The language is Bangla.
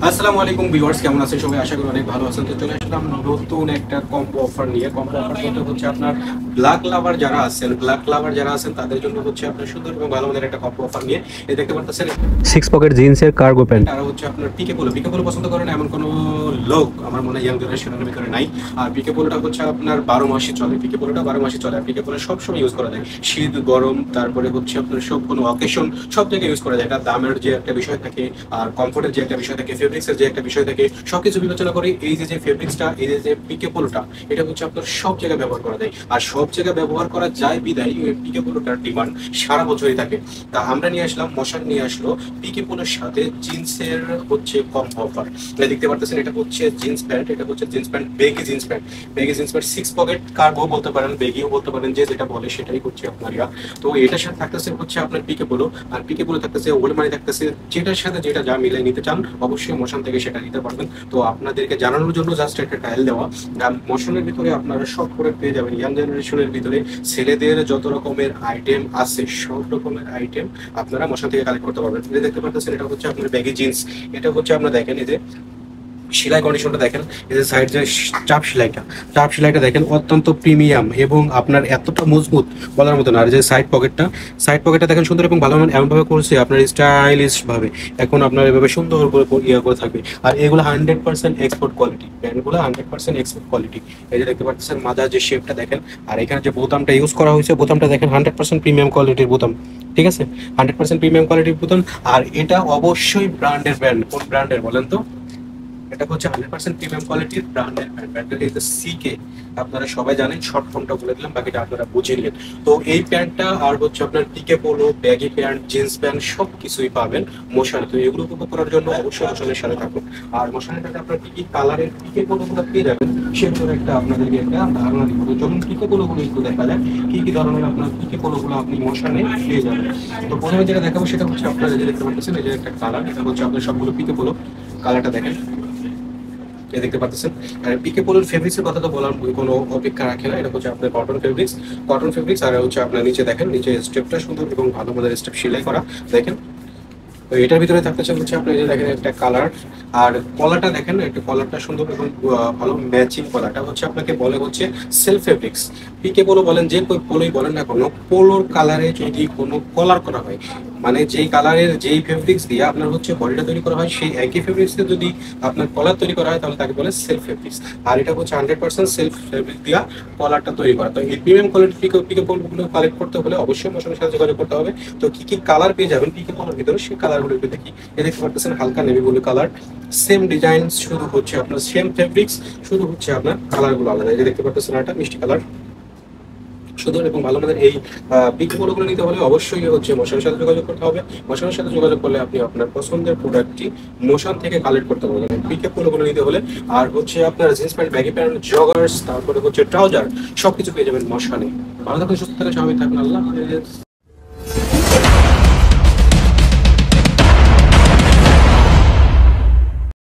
আসসালামু আলাইকুম ভিউয়ার্স, কেমন আছেন সবাই? আশা করি অনেক ভালো আছেন। তো চলে আসলাম নতুন একটা কম্বো অফার নিয়ে। কম্বো অফার বলতে হচ্ছে আপনার ব্ল্যাক লাভার যারা আছেন তাদের জন্য হচ্ছে আপনার সুন্দর এবং ভালো মানের একটা কম্বো অফার নিয়ে। এই দেখতে পাচ্ছেন সিক্স পকেট জিন্সের কার্গো প্যান্ট, আর হচ্ছে আপনার পিকে পোলো পছন্দ করেন এমন কোনো লোক আমার মনে হয় ইয়াং জেনারেশনের ভিতরে নাই। আর পিকে পোলোটা হচ্ছে আপনার 12 মাসই চলে। পিকে পোলোটা 12 মাসই চলে। আর পিকে পোলো সবসময় ইউজ করা যায়, শীত গরম তারপরে হচ্ছে আপনার সব কোনো অকেশন সব জায়গায় ইউজ করা যায়। এটা দামের যে একটা বিষয় থাকে, আর কমফোর্টের যে একটা বিষয় থাকে, ফেব্রিক্সের যে একটা বিষয় থাকে, সবকিছু বিবেচনা করে এই যে ফেব্রিক্সটা, এই যে পিকে পোলোটা, এটা হচ্ছে আপনার সব জায়গায় ব্যবহার করা যায়। আর সব জায়গায় ব্যবহার করা যায় বিদায় এই পিকে পোলোটার ডিমান্ড সারা বছরই থাকে। তা আমরা নিয়ে আসলাম, মশান নিয়ে আসলো পিকে পোলোর সাথে জিন্সের হচ্ছে কম্বো অফার। দেখতে পারতেছেন এটা হচ্ছে জিন্স প্যান্ট, এটা হচ্ছে jeans pant, baggy jeans pant 6 pocket cargo বলতে পারেন, বেগিও বলতে পারেন, যে যেটা বলে সেটাই হচ্ছে আপনার ইয়া। তো এটার সাথে থাকতেছে হচ্ছে আপনার পিকে পোলো, আর পিকে পোলো থাকতেছে ওলমানি থাকতেছে। যেটার সাথে যেটা যা মিলাই নিতে চান অবশ্যই মোশন থেকে সেটা নিতে পারবেন। তো আপনাদেরকে জানানোর জন্য জাস্ট একটা ট্রায়াল দেওয়া। মোশনের ভিতরে আপনারা সব করে পেয়ে যাবেন। ইয়াং জেনারেশনের ভিতরে ছেলেদের যত রকমের আইটেম আছে সব রকমের আইটেম আপনারা মোশন থেকে কালেক্ট করতে পারবেন। এই দেখতে পাচ্ছেন এটা হচ্ছে আপনার ব্যাগি জিন্স। এটা হচ্ছে আপনারা দেখেন এই যে সেলাই কন্ডিশনটা দেখেন, এই যে সাইড যে চাপ সেলাইটা দেখেন অত্যন্ত প্রিমিয়াম এবং আপনার এতটা মজবুত বলার মতো না। আর যে সাইড পকেটটা দেখেন সুন্দর এবং ভালো এমনভাবে করছে আপনার স্টাইলিশ ভাবে। এখন আপনার এভাবে সুন্দর করে ইয়ে করে থাকবে। আর এগুলো 100% এক্সপোর্ট কোয়ালিটি, প্যান্টগুলো 100% এক্সপোর্ট কোয়ালিটি। এই যে দেখতে পাচ্ছেন মাথার যে শেপটা দেখেন, আর এখানে যে বোতামটা ইউজ করা হয়েছে, বোতামটা দেখেন 100% প্রিমিয়াম কোয়ালিটির বোতাম। ঠিক আছে, 100% প্রিমিয়াম কোয়ালিটির বোতাম। আর এটা অবশ্যই ব্র্যান্ড। কোন ব্র্যান্ডের বলেন তো? এটা হচ্ছে 100% প্রিমিয়াম কোয়ালিটির ব্র্যান্ডের প্যান্ট। ব্র্যান্ডের হচ্ছে সিকে। আপনারা সবাই জানেন, শর্ট ফর্মটা বলে দিলাম, বাকিটা আপনারা বুঝে নিলেন। তো এই প্যান্টটা আর হচ্ছে আপনার পিকে polo, baggy pant, jeans pant সব কিছুই পাবেন মোশানে। তো এগুলো উপভোগ করার জন্য অবশ্যই মোশানের সাথে থাকুন। আর মোশানের সাথে আপনার কি কি কালারের পিকে পোলোগুলো পেয়ে যাবেন সেগুলোর একটা আপনাদেরকে একটা ধারণা দিব। তো চলুন পিকে পোলোগুলো একটু দেখা যায়, কি কি ধরনের আপনার পিকে পোলোগুলো আপনি মোশানে পেয়ে যাবেন। তো প্রথমে যেটা দেখাবো সেটা হচ্ছে আপনারা যে দেখতে পাচ্ছেন এই যে একটা কালার, এটা হচ্ছে আপনার সবগুলো পিকে পোলো। কালারটা দেখেন, দেখতে পাচ্ছেন। আর পিকে পোলোর ফেব্রিক্সের কথা তো বলার কোনো অপেক্ষা রাখে না। এটা হচ্ছে আপনার কটন ফেব্রিক্স। আর হচ্ছে আপনার নিচে দেখেন, নিচে স্টেপটা সুন্দর এবং ভালো মানের স্টেপ সেলাই করা দেখেন। তো এটার ভিতরে থাকতেছে হচ্ছে আপনি যে দেখেন একটা কালার। আর কলারটা দেখেন, একটা কলারটা সুন্দর এবং ভালো ম্যাচিং। কলারটা হচ্ছে আপনাকে বলে হচ্ছে সেলফ ফেব্রিক্স। পিকে পোলো বলেন, যে পোলোই বলেন না কোনো, পোলোর কালারে যদি কোনো কলার করা হয়, মানে যেই কালারের যেই ফেব্রিক্স দিয়ে আপনার হচ্ছে বডিটা তৈরি করা হয়, সেই একই ফেব্রিক্সে যদি আপনার কলার তৈরি করা হয় তাহলে তাকে বলে সেলফ ফেব্রিক্স। আর এটা হচ্ছে 100% সেলফ ফেব্রিক দিয়া কলারটা তৈরি করা। তো এই প্রিমিয়াম কোয়ালিটি পিকে পোলোগুলো কালেক্ট করতে হলে অবশ্যই মোশনের সাথে যোগাযোগ করতে হবে। তো কি কি কালার পেয়ে যাবেন পিকে পোলোর ভিতরে সেই কালারগুলো একটু দেখি। এ দেখতে পাচ্ছেন হালকা navy blue colour, same design, শুধু হচ্ছে আপনার সেম ফেব্রিক্স, শুধু হচ্ছে আপনার কালারগুলো আলাদা। এই যে দেখতে পাচ্ছেন একটা মিষ্টি কালার সুন্দর এবং ভালো মানের। এই পিকে পোলোগুলো নিতে হলে অবশ্যই হচ্ছে মোশনের সাথে যোগাযোগ করতে হবে। মোশনের সাথে যোগাযোগ করলে আপনি আপনার পছন্দের প্রোডাক্টটি মোশন থেকে কালেক্ট করতে পারবেন পিকে পোলোগুলো নিতে হলে। আর হচ্ছে আপনার jeans pant, baggy pant, joggers, তারপরে হচ্ছে ট্রাউজার সবকিছু পেয়ে যাবেন মোশনে। ভালো থাকুন, সুস্থ থাকুন, স্বাভাবিক থাকুন। আল্লাহ হাফেজ।